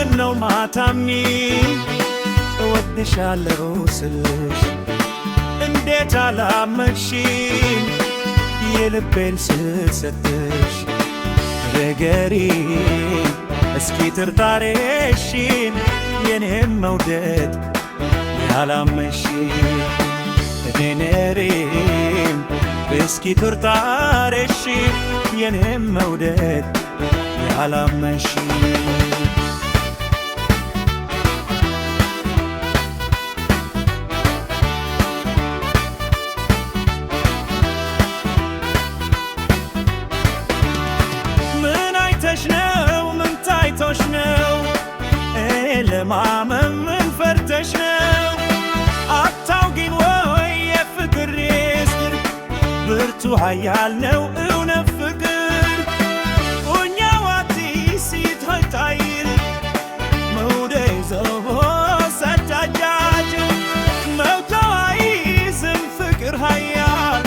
ምነው ማታምኒ እወድሻለሁ ስልሽ እንዴት አላመንሽኝ የልቤን ስሰጥሽ ንገሪኝ እስኪ ጥርጣሬሽን የኔን መውደድ ያላመንሽኝ ንገሪኝ እስኪ ጥርጣሬሽን የኔን መውደድ ያላመንሽኝ ምን ታይቶሽ ነው ለማመን ምን ፈርተሽ ነው አታውቂኝ ወይ የፍቅር ምስጢር ብርቱ ኃያል ነው እውነት ፍቅር ቁኛዋቲ ሲትሆይታይል መውደይ ዘቦ ሰጃጃጅ መውታዋይዝም ፍቅር ኃያል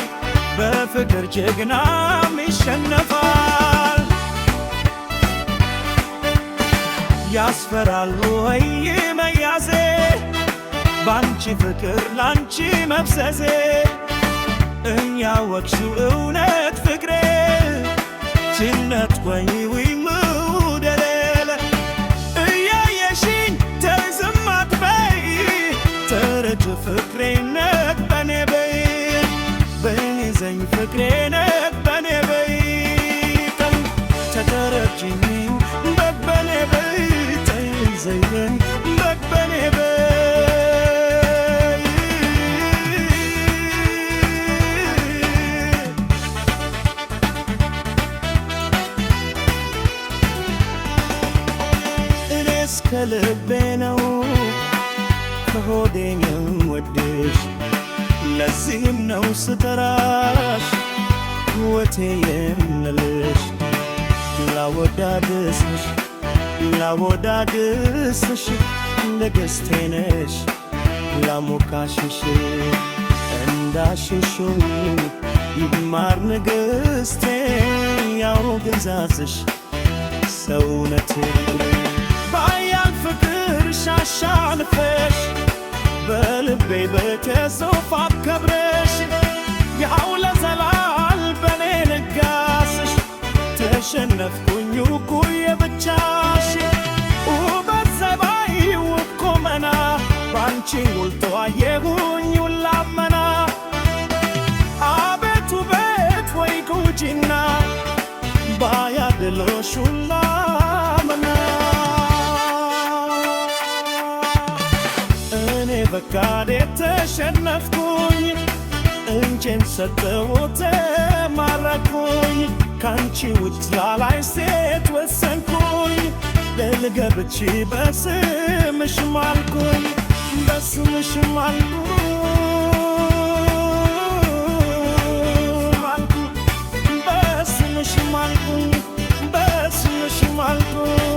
በፍቅር ጀግናም ይሸነፋል ያስፈራል ወይ መያዜ ባንቺ ፍቅር ላንቺ መፍሰሴ እያወቅሽው እውነት ፍቅሬ ችነት ወይ ውደሌለ እያየሽኝ ተዝም አትበይ ተረጅ ፍቅሬነት በኔ በይ በይዘኝ ፍቅሬነት በኔ በይ ተተረጅኝ በኔ በይ ዘይን በኔ በይ እኔስ ከልቤ ነው ከሆዴ የምወድሽ ለዚህም ነው ስጠራሽ ሕይወቴ የምልሽ ላወዳድስሽ ላወዳድስሽ ንግሥቴ ነሽ ላሞካሽሽ እንዳሽሹ ይማር ንግሥቴ ያው ግዛዝሽ ሰውነቴ ባያል ፍቅር ሻሻንፈሽ በልቤ በከሶፍ አከብረሽ ያው ለዘላል በኔ ልጋስሽ ተሸነፍኩኝ ኩየ ብቻሽ ውበት ሰባይ ውብ ቁመና ባንቺ ውልቶ አየሁኝ ውላመና አቤት ውበት ወይ ጉጂና ባያድሎሽ ውላመና እኔ በካዴ ተሸነፍኩኝ እንጄን ሰጠሁት ማረኩኝ ካንቺ ውጭ ላላይ ሴት ወሰንኩኝ ልገብቼ በስምሽ ማልኩኝ በስምሽ ማልኩኝ በስምሽ ማልኩኝ በስምሽ ማልኩኝ